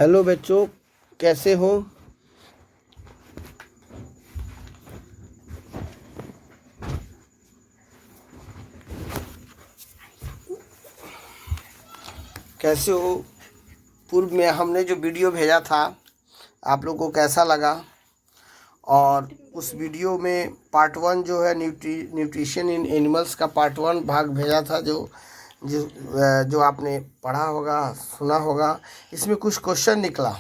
Hello बच्चों, कैसे हो? कैसे हो? पूर्व में हमने जो वीडियो भेजा था, आप लोगों को कैसा लगा? और उस वीडियो में पार्ट 1 जो है न्यूट्रिशन इन एनिमल्स का पार्ट 1 भाग भेजा था, जो आपने पढ़ा होगा, सुना होगा। इसमें कुछ क्वेश्चन निकला,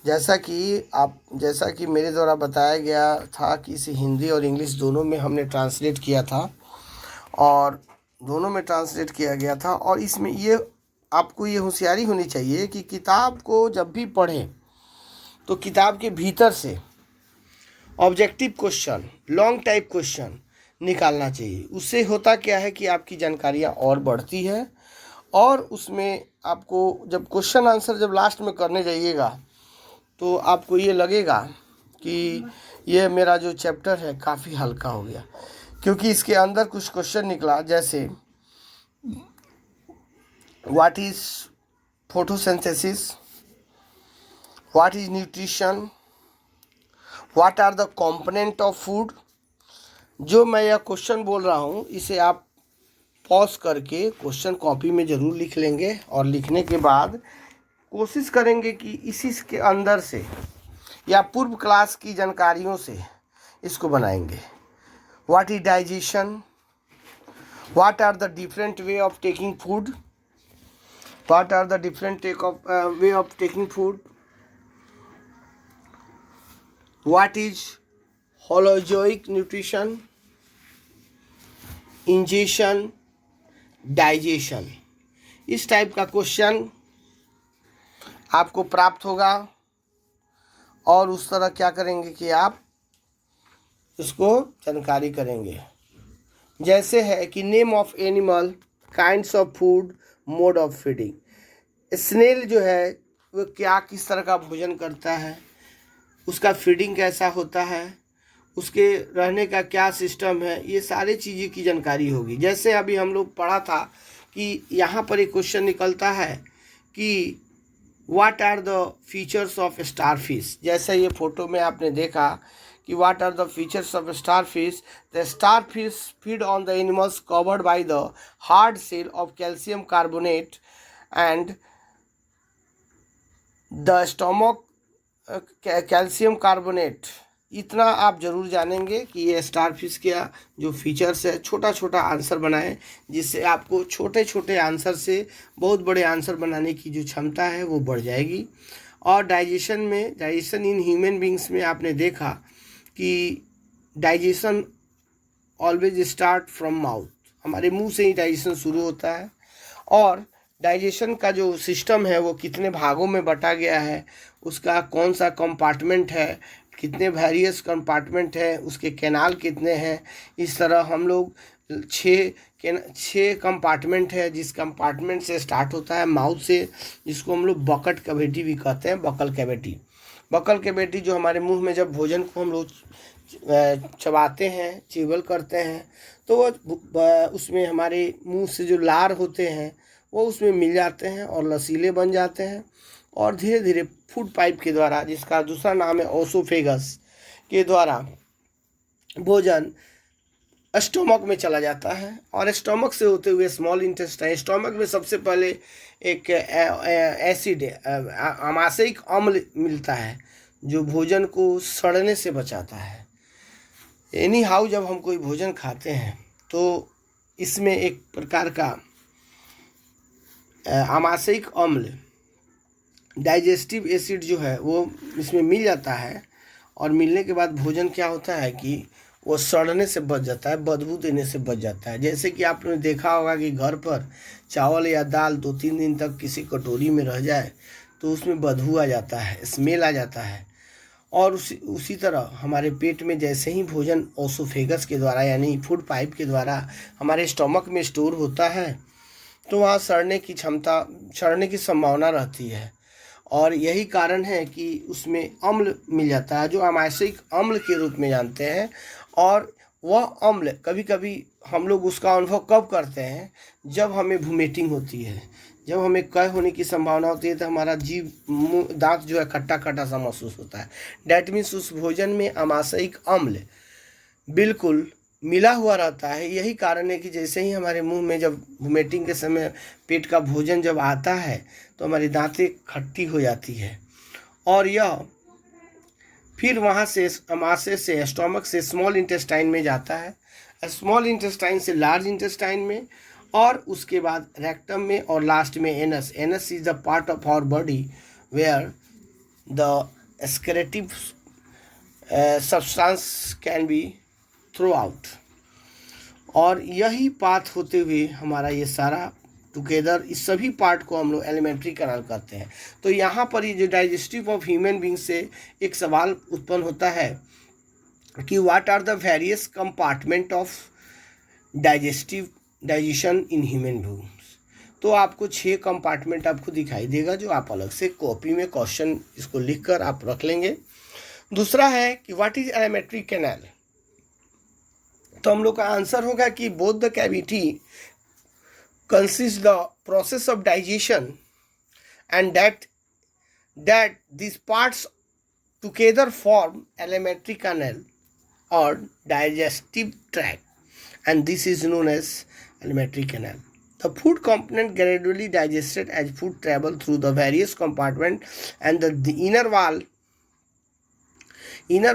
जैसा कि मेरे द्वारा बताया गया था कि इसे हिंदी और इंग्लिश दोनों में हमने ट्रांसलेट किया था, और दोनों में ट्रांसलेट किया गया था। और इसमें आपको ये होशियारी होनी चाहिए कि किताब को जब भी पढ़ें तो किताब के भीतर से objective question, long type question निकालना चाहिए। उससे होता क्या है कि आपकी जानकारियाँ और बढ़ती है, और उसमें आपको जब क्वेश्चन आंसर जब लास्ट में करने जाइएगा तो आपको ये लगेगा कि ये मेरा जो चैप्टर है काफ़ी हल्का हो गया, क्योंकि इसके अंदर कुछ क्वेश्चन निकला, जैसे what is photosynthesis, what is nutrition, what are the component of food. जो मैं यह क्वेश्चन बोल रहा हूँ, इसे आप पॉज करके क्वेश्चन कॉपी में ज़रूर लिख लेंगे, और लिखने के बाद कोशिश करेंगे कि इसी के अंदर से या पूर्व क्लास की जानकारियों से इसको बनाएंगे। What is digestion, what are the different way of taking food, what are the different way of taking food, what is holozoic nutrition, ingestion, digestion। इस टाइप का क्वेश्चन आपको प्राप्त होगा, और उस तरह क्या करेंगे कि आप इसको जानकारी करेंगे। जैसे है कि name of animal, kinds of food, mode of feeding. Snail जो है वो किस तरह का भोजन करता है, उसका फीडिंग कैसा होता है, उसके रहने का क्या सिस्टम है, ये सारी चीज़ें की जानकारी होगी। जैसे अभी हम लोग पढ़ा था कि यहाँ पर एक क्वेश्चन निकलता है कि what are the features of starfish. जैसे ये फोटो में आपने देखा कि what are the features of starfish? The starfish feed on the animals covered by the hard shell of calcium carbonate and the stomach calcium carbonate. इतना आप जरूर जानेंगे कि ये स्टारफिश का जो फीचर्स है। छोटा छोटा आंसर बनाएं, जिससे आपको छोटे छोटे आंसर से बहुत बड़े आंसर बनाने की जो क्षमता है वो बढ़ जाएगी। और डाइजेशन इन ह्यूमन बींग्स में आपने देखा कि digestion always start from mouth, हमारे मुंह से ही डाइजेशन शुरू होता है। और डाइजेशन का जो सिस्टम है वो कितने भागों में बटा गया है, उसका कौन सा कंपार्टमेंट है, कितने वेरियस कंपार्टमेंट है, उसके कैनाल कितने हैं। इस तरह हम लोग 6 कंपार्टमेंट है, जिस कंपार्टमेंट से स्टार्ट होता है माउथ से, जिसको हम लोग बकट कैविटी भी कहते हैं, बकल कैविटी जो हमारे मुंह में जब भोजन को हम लोग चबाते हैं, च्यूबल करते हैं, तो वो उसमें हमारे मुंह से जो लार होते हैं वो उसमें मिल जाते हैं और लसीले बन जाते हैं, और धीरे धीरे फूड पाइप के द्वारा, जिसका दूसरा नाम है ओसोफेगस, के द्वारा भोजन स्टोमक में चला जाता है, और स्टोमक से होते हुए स्मॉल इंटेस्टाइन। स्टोमक में सबसे पहले एक एसिड, आमाशयिक अम्ल मिलता है, जो भोजन को सड़ने से बचाता है। एनी हाउ जब हम कोई भोजन खाते हैं तो इसमें एक प्रकार का आमाशयिक अम्ल, डाइजेस्टिव एसिड जो है वो इसमें मिल जाता है, और मिलने के बाद भोजन क्या होता है कि वो सड़ने से बच जाता है, बदबू देने से बच जाता है। जैसे कि आपने देखा होगा कि घर पर चावल या दाल 2-3 दिन तक किसी कटोरी में रह जाए तो उसमें बदबू आ जाता है, स्मेल आ जाता है। और उसी तरह हमारे पेट में जैसे ही भोजन ओसोफेगस के द्वारा यानी फूड पाइप के द्वारा हमारे स्टमक में स्टोर होता है, तो वहाँ सड़ने की संभावना रहती है। और यही कारण है कि उसमें अम्ल मिल जाता है, जो आमाशयिक अम्ल के रूप में जानते हैं। और वह अम्ल कभी कभी हम लोग उसका अनुभव कब करते हैं, जब हमें वोमिटिंग होती है, जब हमें कय होने की संभावना होती है तो हमारा जीभ मुंह दांत जो है खट्टा खट्टा सा महसूस होता है। डैट मीन्स उस भोजन में अमाशयिक अम्ल बिल्कुल मिला हुआ रहता है। यही कारण है कि जैसे ही हमारे मुंह में जब वोमिटिंग के समय पेट का भोजन जब आता है तो हमारी दांतें खट्टी हो जाती है, और यह फिर वहाँ से अमाशय से स्टोमक से स्मॉल इंटेस्टाइन में जाता है, स्मॉल इंटेस्टाइन से लार्ज इंटेस्टाइन में, और उसके बाद रेक्टम में, और लास्ट में anus. Anus is the part of our body where the excretive substance can be throw out. और यही पाथ होते हुए हमारा ये सारा टुगेदर, इस सभी पार्ट को हम लोग एलिमेंट्री कैनाल कहते हैं। तो यहाँ पर ये जो डाइजेस्टिव ऑफ ह्यूमन बींग से एक सवाल उत्पन्न होता है कि what are the various compartment of digestion in human beings. तो आपको 6 कंपार्टमेंट आपको दिखाई देगा, जो आप अलग से कॉपी में क्वेश्चन इसको लिखकर आप रख लेंगे। दूसरा है कि व्हाट इज एलिमेंट्री कैनाल। तो हम लोग का आंसर होगा कि both the cavity consist the process of digestion and that these parts together form alimentary canal or digestive tract, and this is known as alimentary canal. The food component gradually digested as food travel through the various compartments, and the inner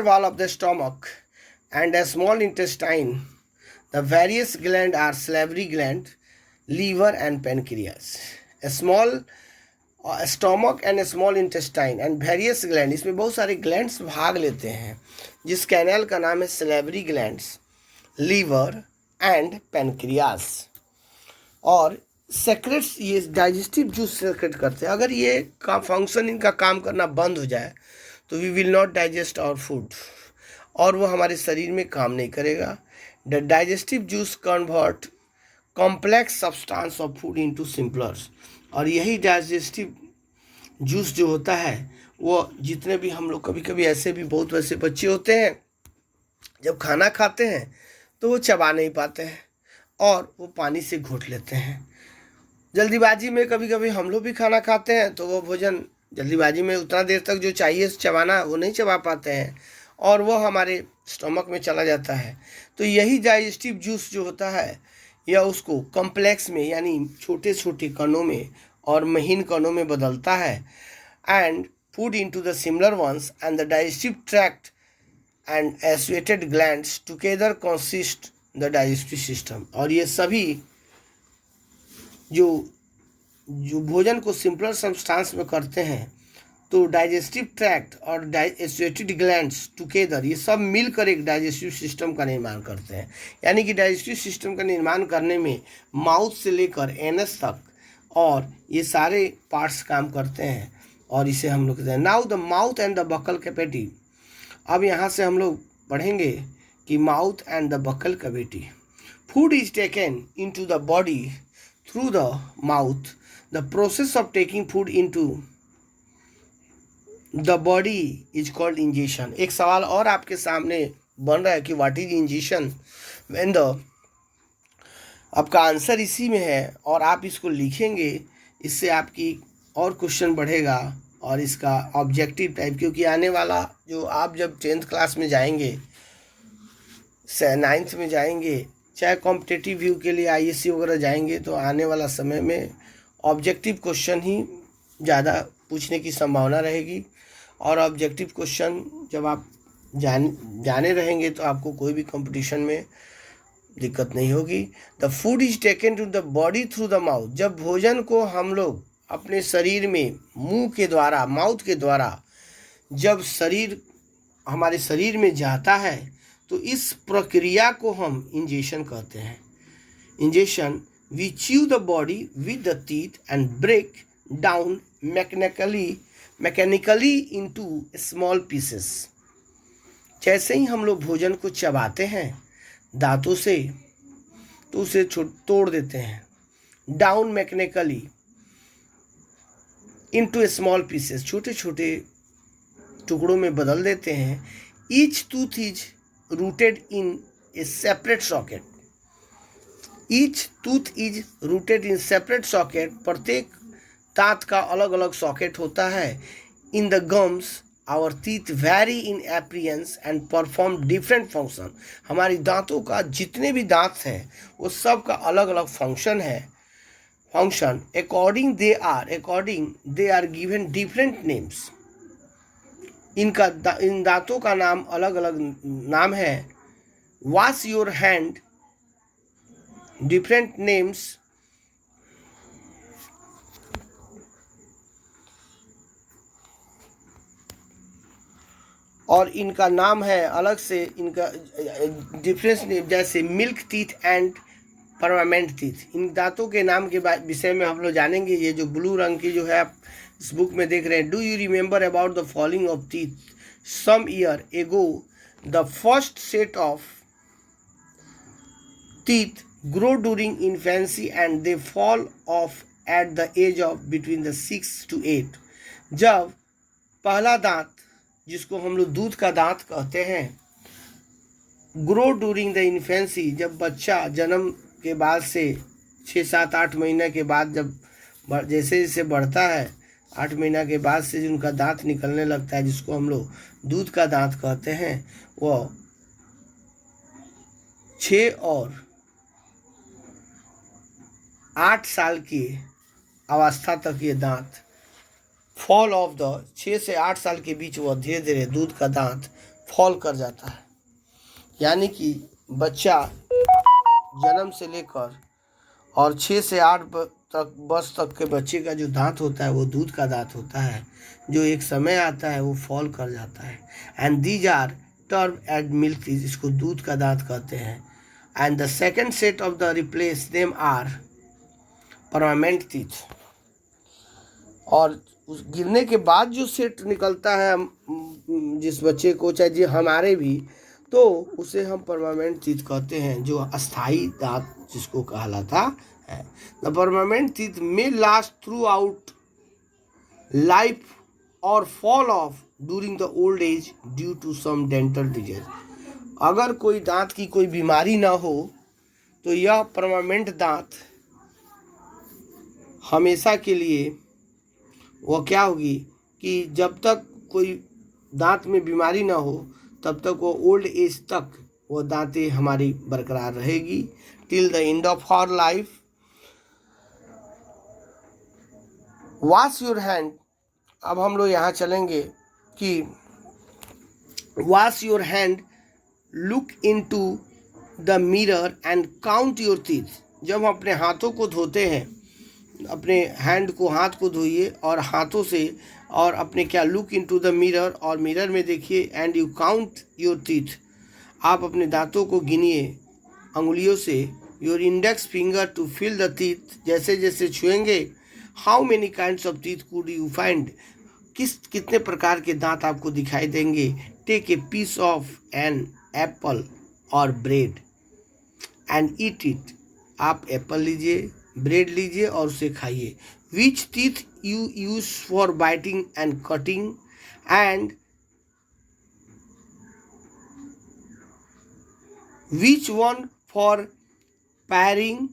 wall of the stomach and a small intestine. The various glands are salivary gland, liver and pancreas. A small stomach and small intestine and various gland, इसमें बहुत सारे glands भाग लेते हैं, जिस canal का नाम है salivary glands, liver and pancreas. और सेक्रेट्स, ये डाइजेस्टिव जूस सेक्रेट करते हैं। अगर ये का फंक्शन इनका काम करना बंद हो जाए तो we will not digest our food, और वो हमारे शरीर में काम नहीं करेगा। The digestive juice convert complex substance of food into simpler. और यही डाइजेस्टिव जूस जो होता है वो जितने भी हम लोग, कभी कभी ऐसे भी बहुत वैसे बच्चे होते हैं जब खाना खाते हैं तो वो चबा नहीं पाते हैं और वो पानी से घोट लेते हैं। जल्दीबाजी में कभी कभी हम लोग भी खाना खाते हैं तो वो भोजन जल्दीबाजी में उतना देर तक जो चाहिए चबाना वो नहीं चबा पाते हैं और वो हमारे स्टमक में चला जाता है। तो यही डाइजेस्टिव जूस जो होता है यह उसको कॉम्प्लेक्स में यानी छोटे छोटे कणों में और महीन कणों में बदलता है and food into the similar ones, and the digestive tract and associated glands together consist the digestive system. और ये सभी जो भोजन को सिंपलर सब्सटेंस में करते हैं तो डाइजेस्टिव ट्रैक्ट और एसोसिएटेड ग्लैंड्स टुगेदर, ये सब मिलकर एक डाइजेस्टिव सिस्टम का निर्माण करते हैं। यानी कि डाइजेस्टिव सिस्टम का निर्माण करने में माउथ से लेकर एनस तक और ये सारे पार्ट्स काम करते हैं, और इसे हम लोग कहते हैं। Now the mouth and the buccal cavity. अब यहाँ से हम लोग पढ़ेंगे कि mouth and the buccal cavity. Food is taken into the body through the mouth. The process of taking food into the body is called ingestion. एक सवाल और आपके सामने बन रहा है कि what is ingestion when the, आपका आंसर इसी में है और आप इसको लिखेंगे, इससे आपकी और क्वेश्चन बढ़ेगा और इसका ऑब्जेक्टिव टाइप, क्योंकि आने वाला जो आप जब 10th क्लास में जाएंगे, 9th में जाएंगे, चाहे कॉम्पिटिटिव व्यू के लिए ISC वगैरह जाएंगे, तो आने वाला समय में ऑब्जेक्टिव क्वेश्चन ही ज़्यादा पूछने की संभावना रहेगी। और ऑब्जेक्टिव क्वेश्चन जब आप जाने रहेंगे तो आपको कोई भी कंपटीशन में दिक्कत नहीं होगी। The food is taken to the body through the mouth. जब भोजन को हम लोग अपने शरीर में मुंह के द्वारा, माउथ के द्वारा जब हमारे शरीर में जाता है तो इस प्रक्रिया को हम इंजेशन कहते हैं। Ingestion, we chew the body with the teeth and break down mechanically into small pieces. जैसे ही हम लोग भोजन को चबाते हैं दांतों से तो उसे तोड़ देते हैं। Down mechanically into small pieces, छोटे छोटे टुकड़ों में बदल देते हैं। Each tooth is rooted in a separate socket. Each tooth is rooted in separate socket. प्रत्येक दांत का अलग अलग सॉकेट होता है। In the gums our teeth vary in appearance and perform different function. हमारी दांतों का जितने भी दांत हैं वो सब का अलग अलग फंक्शन है। Function according they are given different names. इन दांतों का नाम अलग अलग नाम है। Wash your hand, different names. और इनका नाम है अलग से, इनका डिफरेंस नेम, जैसे milk teeth and permanent teeth. इन दांतों के नाम के विषय में हम लोग जानेंगे। ये जो ब्लू रंग की जो है आप इस बुक में देख रहे हैं, do you remember about the falling of teeth some year ago the first set of teeth grow during infancy and they fall off at the age of between the 6 to 8। जब पहला दांत, जिसको हम लोग दूध का दांत कहते हैं, ग्रो ड्यूरिंग द इन्फेंसी, जब बच्चा जन्म के बाद से 6, 7, 8 महीने के बाद जब जैसे जैसे बढ़ता है, 8 महीना के बाद से उनका दांत निकलने लगता है, जिसको हम लोग दूध का दांत कहते हैं, वो 6 और 8 साल की अवस्था तक ये दांत फॉल ऑफ द 6 से 8 साल के बीच वह धीरे धीरे दूध का दांत फॉल कर जाता है। यानी कि बच्चा जन्म से लेकर और 6 से 8 तक वर्ष तक के बच्चे का जो दांत होता है वो दूध का दांत होता है, जो एक समय आता है वो फॉल कर जाता है। And these are termed milk teeth, इसको दूध का दांत कहते हैं। And the second set of the replace them are permanent teeth. और उस गिरने के बाद जो सेट निकलता है जिस बच्चे को, चाहे जी हमारे भी, तो उसे हम परमानेंट टीथ कहते हैं, जो अस्थाई दांत जिसको कहलाता है। The permanent teeth may last throughout life और fall off during the old age due to some dental disease. अगर कोई दांत की कोई बीमारी ना हो तो यह परमानेंट दांत हमेशा के लिए वो क्या होगी कि जब तक कोई दांत में बीमारी ना हो तब तक वो ओल्ड एज तक वो दांतें हमारी बरकरार रहेगी, till the end of our life. Wash your hand, अब हम लोग यहाँ चलेंगे कि wash your hand, look into the mirror and count your teeth. जब हम अपने हाथों को धोते हैं, अपने हैंड को, हाथ को धोइए और हाथों से, और अपने क्या, लुक इनटू द मिरर, और मिरर में देखिए, and you count your teeth, आप अपने दांतों को गिनिए अंगुलियों से। Your index finger to feel the teeth, जैसे जैसे छुएंगे, how many kinds of teeth could you find, कितने प्रकार के दांत आपको दिखाई देंगे। Take a piece of an apple और ब्रेड एंड ईट इट, आप एप्पल लीजिए, ब्रेड लीजिए और उसे खाइए। Which teeth you use for biting and cutting and which one for piercing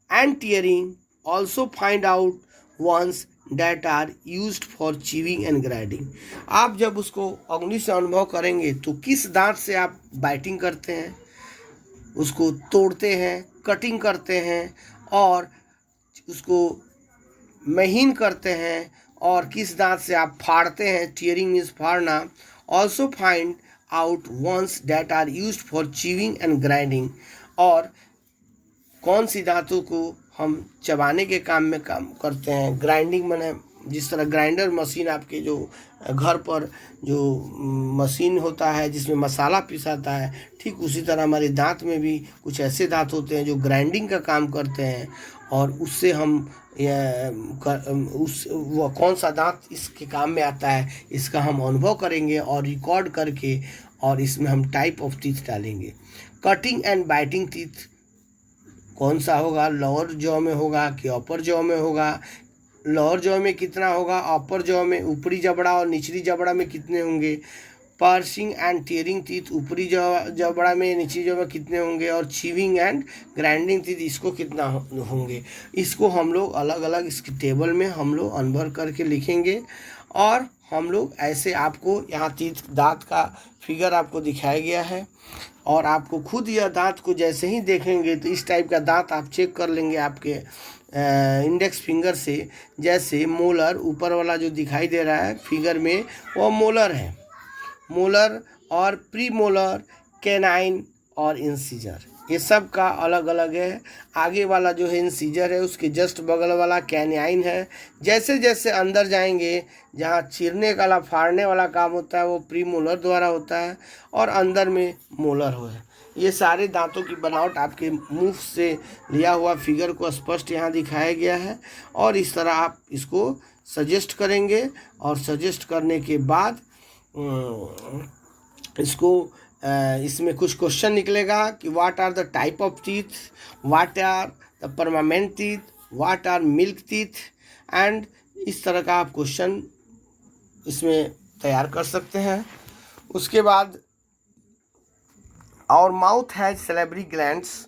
and tearing, also find out once that are used for chewing and grinding। आप जब उसको अंगुली से अनुभव करेंगे तो किस दांत से आप बाइटिंग करते हैं, उसको तोड़ते हैं, कटिंग करते हैं और उसको महीन करते हैं, और किस दांत से आप फाड़ते हैं, टीयरिंग मीन्स फाड़ना। Also find out once that are used for chewing and grinding, और कौन सी दांतों को हम चबाने के काम में काम करते हैं। ग्राइंडिंग माने जिस तरह ग्राइंडर मशीन आपके जो घर पर जो मशीन होता है जिसमें मसाला पिसाता है, ठीक उसी तरह हमारे दांत में भी कुछ ऐसे दांत होते हैं जो ग्राइंडिंग का काम करते हैं, और उससे हम वो कौन सा दांत इसके काम में आता है इसका हम अनुभव करेंगे और रिकॉर्ड करके, और इसमें हम टाइप ऑफ टीथ डालेंगे। कटिंग एंड बाइटिंग टीथ कौन सा होगा, लोअर जॉ में होगा कि अपर जॉ में होगा, लोअर जॉ में कितना होगा, अपर जॉ में ऊपरी जबड़ा और निचली जबड़ा में कितने होंगे, पर्सिंग एंड टीयरिंग टीथ ऊपरी जबड़ा में, निचली जबड़ा कितने होंगे, और चीविंग एंड ग्राइंडिंग टीथ इसको कितना होंगे। इसको हम लोग अलग अलग इसकी टेबल में हम लोग अनभर करके लिखेंगे, और हम लोग ऐसे आपको यहाँ टीथ दांत का फिगर आपको दिखाया गया है, और आपको खुद यह दांत को जैसे ही देखेंगे तो इस टाइप का दांत आप चेक कर लेंगे आपके इंडेक्स फिंगर से। जैसे मोलर ऊपर वाला जो दिखाई दे रहा है फिगर में वो मोलर है, मोलर और प्री मोलर, कैनाइन और इंसीजर, ये सब का अलग अलग है। आगे वाला जो है इंसीजर है, उसके जस्ट बगल वाला कैनाइन है। जैसे जैसे अंदर जाएंगे, जहाँ चीरने वाला फाड़ने वाला काम होता है वो प्री मोलर द्वारा होता है, और अंदर में मोलर हो है। ये सारे दांतों की बनावट आपके मुंह से लिया हुआ फिगर को स्पष्ट यहाँ दिखाया गया है, और इस तरह आप इसको सजेस्ट करेंगे, और सजेस्ट करने के बाद इसको इसमें कुछ क्वेश्चन निकलेगा कि what are the type of teeth, what are the permanent teeth, what are milk teeth, and इस तरह का आप क्वेश्चन इसमें तैयार कर सकते हैं। उसके बाद our mouth has salivary glands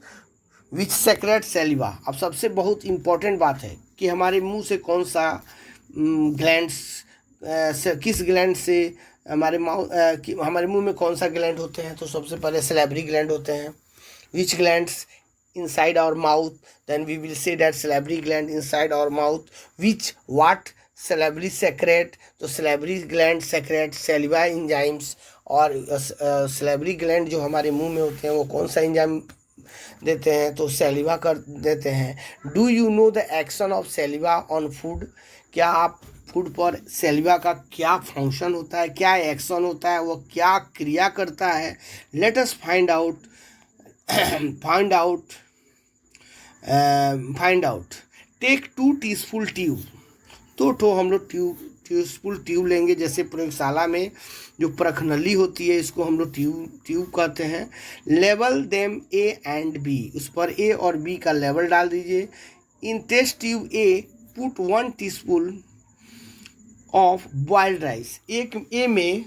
which secrete saliva. अब सबसे बहुत इम्पोर्टेंट बात है कि हमारे मुंह से कौन सा ग्लैंड्स, किस ग्लैंड से हमारे हमारे मुंह में कौन सा ग्लैंड होते हैं। तो सबसे पहले सैलिवरी ग्लैंड होते हैं। विच glands inside our mouth, then we will say that salivary gland inside our mouth. Which what salivary secrete, तो salivary gland secrete saliva enzymes, और salivary gland जो हमारे मुंह में होते हैं वो कौन सा एंजाइम देते हैं, तो सैलिवा कर देते हैं। Do you know the action of saliva on food, क्या आप फूड पर सैलिवा का क्या फंक्शन होता है, क्या एक्शन होता है, वो क्या क्रिया करता है। Let us find out. Take 2 teaspoon tube, 2 ठो हम लोग टीस्पून ट्यूब लेंगे। जैसे प्रयोगशाला में जो परखनली होती है इसको हम लोग ट्यूब कहते हैं। लेवल देम ए एंड बी, उस पर ए और बी का लेवल डाल दीजिए। In test tube A put 1 teaspoon of boiled rice, एक ए में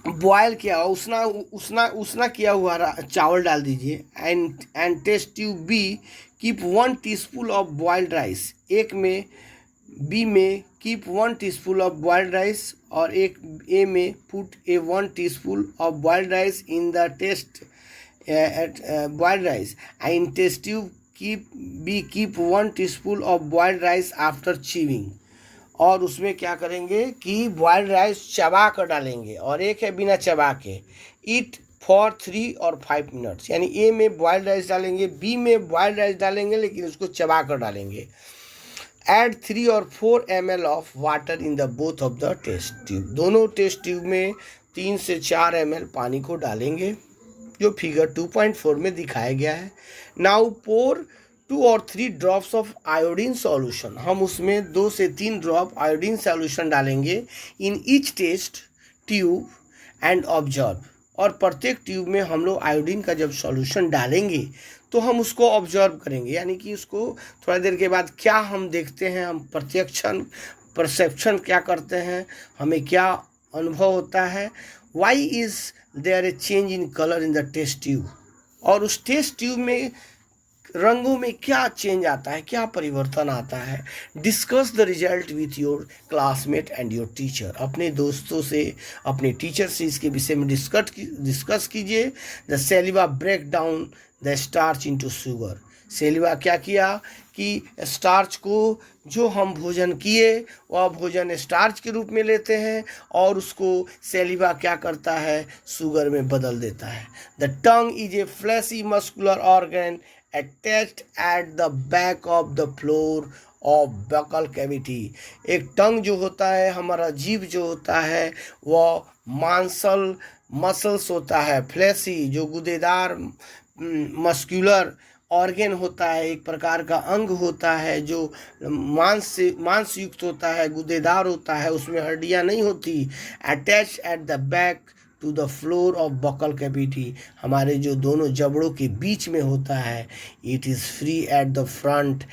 बॉयल किया उसना किया हुआ चावल डाल दीजिए। And test tube B keep 1 teaspoon of boiled rice, एक में बी में keep 1 teaspoon of boiled rice, और एक ए में put 1 teaspoon of boiled rice in the test boiled rice. In test tube keep 1 teaspoon of boiled rice after chewing, और उसमें क्या करेंगे कि बॉइल्ड राइस चबा कर डालेंगे, और एक है बिना चबा के। ईट फॉर 3 और 5 मिनट्स, यानी ए में बॉइल्ड राइस डालेंगे, बी में बॉइल्ड राइस डालेंगे लेकिन उसको चबा कर डालेंगे। ऐड 3 और 4 ml of water in the both of the test tube, दोनों टेस्ट ट्यूब में 3 से 4 ml पानी को डालेंगे, जो फिगर 2.4 में दिखाया गया है। नाउ पोर 2 और 3 ड्रॉप्स ऑफ आयोडीन सॉल्यूशन, हम उसमें 2 से 3 ड्रॉप आयोडीन सॉल्यूशन डालेंगे। In each test tube and observe, और प्रत्येक ट्यूब में हम लोग आयोडीन का जब सॉल्यूशन डालेंगे तो हम उसको ऑब्जर्व करेंगे, यानी कि उसको थोड़ा देर के बाद क्या हम देखते हैं, हम परसेप्शन क्या करते हैं, हमें क्या अनुभव होता है। Why is there a change in colour in the test tube, और उस टेस्ट ट्यूब में रंगों में क्या चेंज आता है, क्या परिवर्तन आता है। Discuss the result with your classmate and your teacher, अपने दोस्तों से, अपने टीचर से इसके विषय में डिस्कस कीजिए। The saliva break down the starch into sugar, saliva क्या किया कि स्टार्च को जो हम भोजन किए वह भोजन स्टार्च के रूप में लेते हैं, और उसको सैलिवा क्या करता है, शुगर में बदल देता है। The tongue is a fleshy muscular organ attached at the back of the floor of buccal cavity, एक टंग जो होता है, हमारा जीभ जो होता है वह मसल्स होता है। फ्लैशी जो गुदेदार मस्कुलर ऑर्गन होता है, एक प्रकार का अंग होता है जो मांस युक्त होता है, गुदेदार होता है, उसमें हड्डियां नहीं होती। Attach at the back to the floor of buccal cavity, हमारे जो दोनों जबड़ों के बीच में होता है। It is free at the front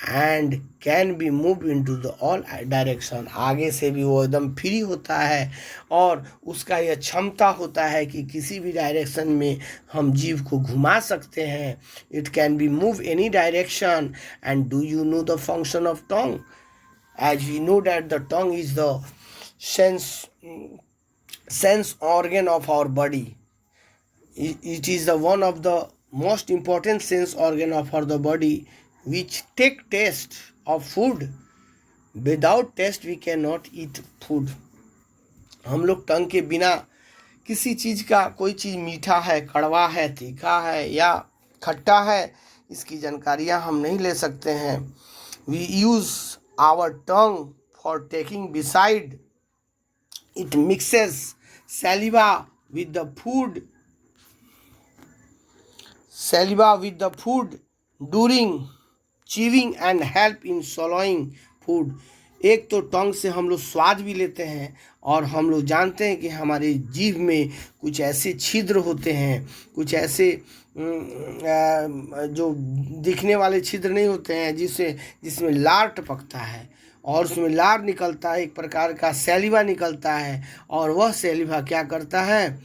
and can be move into the all direction. आगे से भी वो एकदम फ्री होता है और उसका यह क्षमता होता है कि किसी भी डायरेक्शन में हम जीभ को घुमा सकते हैं। It can be move any direction. And do you know the function of tongue? As we know that the tongue is the sense organ of our body. It is the one of the most important sense organ of our body which take taste of food. Without taste we cannot eat food. हम लोग टंग के बिना किसी चीज़ का, कोई चीज़ मीठा है, कड़वा है, तीखा है या खट्टा है, इसकी जानकारियाँ हम नहीं ले सकते हैं. We use our tongue for taking beside. It mixes saliva with the food during chewing and help in swallowing food. एक तो टंग से हम लोग स्वाद भी लेते हैं और हम लोग जानते हैं कि हमारे जीभ में कुछ ऐसे छिद्र होते हैं, कुछ ऐसे जो दिखने वाले छिद्र नहीं होते हैं, जिसमें लार टपकता है और उसमें लार निकलता है, एक प्रकार का सैलिवा निकलता है और वह सैलिवा क्या करता है,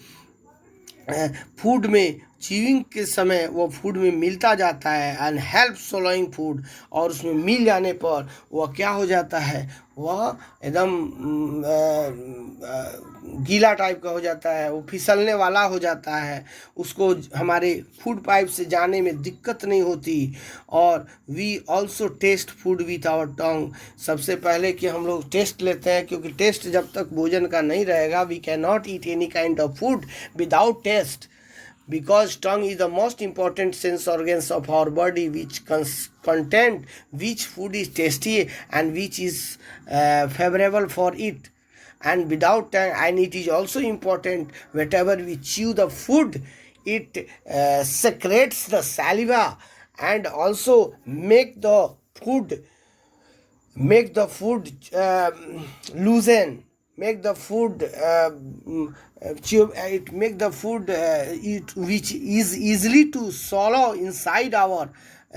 फूड में च्यूइंग के समय वो फूड में मिलता जाता है एंड हेल्प सोलोइंग फूड. और उसमें मिल जाने पर वह क्या हो जाता है, वह एकदम गीला टाइप का हो जाता है, वो फिसलने वाला हो जाता है, उसको हमारे फूड पाइप से जाने में दिक्कत नहीं होती. और we also taste food with our tongue. सबसे पहले कि हम लोग टेस्ट लेते हैं, क्योंकि टेस्ट जब तक भोजन का नहीं रहेगा, we can not eat any kind of food without taste. Because tongue is the most important sense organs of our body, which contain which food is tasty and which is favorable for it. And without tongue, and it is also important, whenever we chew the food, it secretes the saliva and also make the food loosen, make the food it make the food which is easily to swallow inside our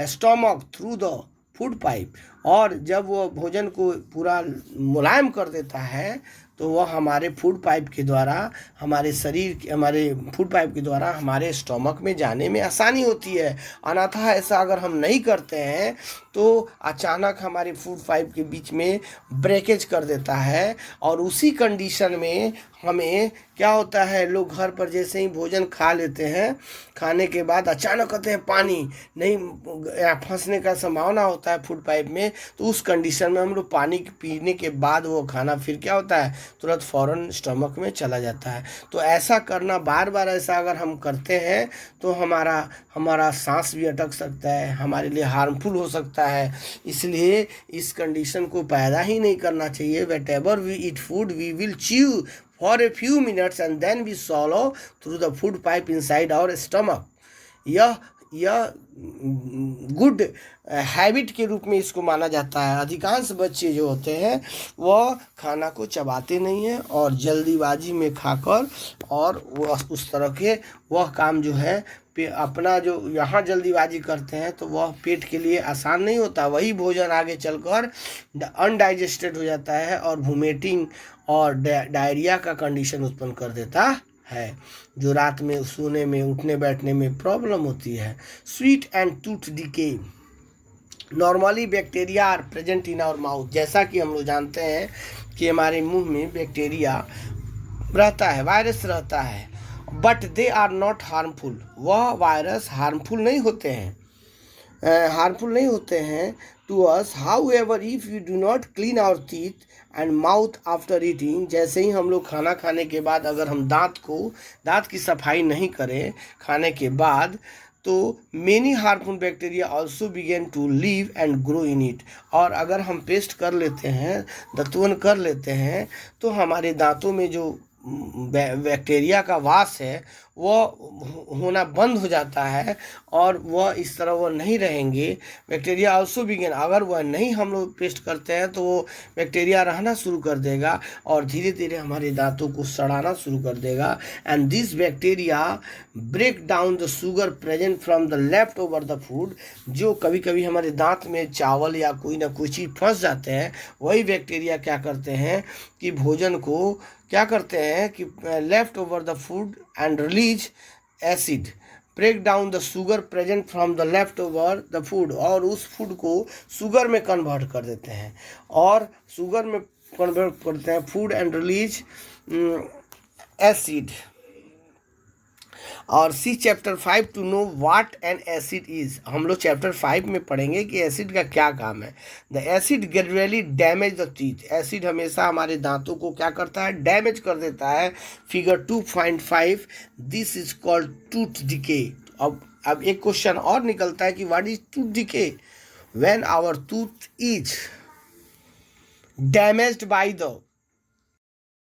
stomach through the food pipe. और जब वो भोजन को पूरा मुलायम कर देता है तो वह हमारे फूड पाइप के द्वारा, हमारे फूड पाइप के द्वारा हमारे स्टमक में जाने में आसानी होती है. अन्यथा ऐसा अगर हम नहीं करते हैं तो अचानक हमारे फूड पाइप के बीच में ब्रेकेज कर देता है. और उसी कंडीशन में हमें क्या होता है, लोग घर पर जैसे ही भोजन खा लेते हैं, खाने के बाद अचानक कहते हैं पानी नहीं, फंसने का संभावना होता है फूड पाइप में. तो उस कंडीशन में हम लोग पानी पीने के बाद वो खाना फिर क्या होता है, तुरंत फ़ौरन स्टमक में चला जाता है. तो ऐसा करना, बार बार ऐसा अगर हम करते हैं तो हमारा सांस भी अटक सकता है, हमारे लिए हार्मफुल हो सकता है. इसलिए इस कंडीशन को पैदा ही नहीं करना चाहिए. Whatever we eat food we will chew for a few minutes and then we swallow through the food pipe inside our stomach. यह गुड हैबिट के रूप में इसको माना जाता है. अधिकांश बच्चे जो होते हैं वह खाना को चबाते नहीं हैं और जल्दीबाजी में खाकर, और वह उस तरह के वह काम जो है अपना जो यहाँ जल्दीबाजी करते हैं तो वह पेट के लिए आसान नहीं होता. वही भोजन आगे चलकर अनडाइजेस्टेड हो जाता है और वोमिटिंग और डायरिया का कंडीशन उत्पन्न कर देता है, जो रात में सोने में, उठने बैठने में प्रॉब्लम होती है. Sweet and tooth decay. Normally bacteria are present in our mouth. जैसा कि हम लोग जानते हैं कि हमारे मुंह में बैक्टीरिया रहता है, वायरस रहता है, but they are not harmful. वह वायरस हार्मफुल नहीं होते हैं to us. However if you do not clean our teeth and mouth after eating. जैसे ही हम लोग खाना खाने के बाद अगर हम दांत की सफाई नहीं करें खाने के बाद, तो many harmful bacteria also begin to live and grow in it. और अगर हम पेस्ट कर लेते हैं, दंतवन कर लेते हैं, तो हमारे दांतों में जो बैक्टीरिया का वास है वह होना बंद हो जाता है और वह इस तरह वह नहीं रहेंगे। बैक्टीरिया ऑल्सो बिगिन, अगर वह नहीं हम लोग पेस्ट करते हैं तो वो बैक्टीरिया रहना शुरू कर देगा और धीरे धीरे हमारे दांतों को सड़ाना शुरू कर देगा। And this bacteria break down the sugar present from the left over the food. जो कभी कभी हमारे दांत में चावल या कोई ना कोई चीज़ फंस जाते हैं, वही बैक्टीरिया क्या करते हैं कि भोजन को क्या करते हैं कि left over the food and release acid, break down the sugar present from the left over the food, और उस फूड को शुगर में कन्वर्ट कर देते हैं और शुगर में कन्वर्ट करते हैं फूड एंड रिलीज एसिड। और see chapter 5 to know what an acid is. हम लोग चैप्टर 5 में पढ़ेंगे कि एसिड का क्या काम है। The acid gradually damage the teeth. Acid हमेशा हमारे दांतों को क्या करता है, डैमेज कर देता है। Figure 2.5, this is called tooth decay. अब एक क्वेश्चन और निकलता है कि what is tooth decay. When our tooth is damaged by the